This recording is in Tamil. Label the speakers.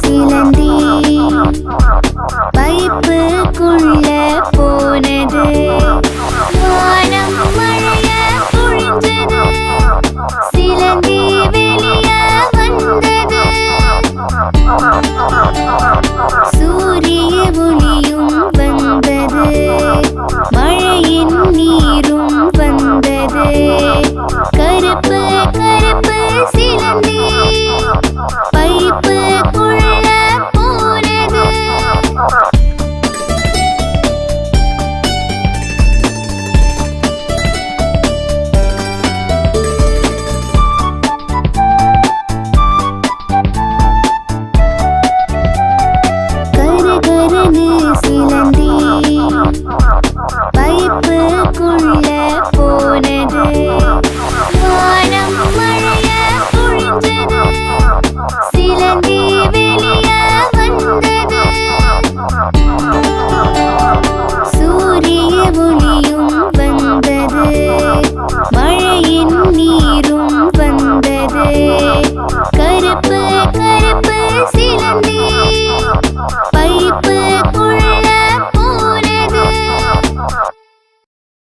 Speaker 1: சிலந்தி பைப்புக்குள்ள போனது. வானம் மழைய பொழிஞ்சது. சிலந்தி வெளிய வந்தது. சூரிய ஒளியும் வந்தது. மழையின் நீரும் வந்தது. கருப்பு கருப்பு சிலந்தி பைப்புக்குள்ள போனது. கருகருன்னு சிலந்தி பைப்புக்குள்ள போனது. வானம் மழைய பொழிஞ்சது. சிலந்தி வெளிய வந்தது. சூரிய ஒளியும் வந்தது. மழையின் நீரும் வந்தது. கருப்பு கருப்பு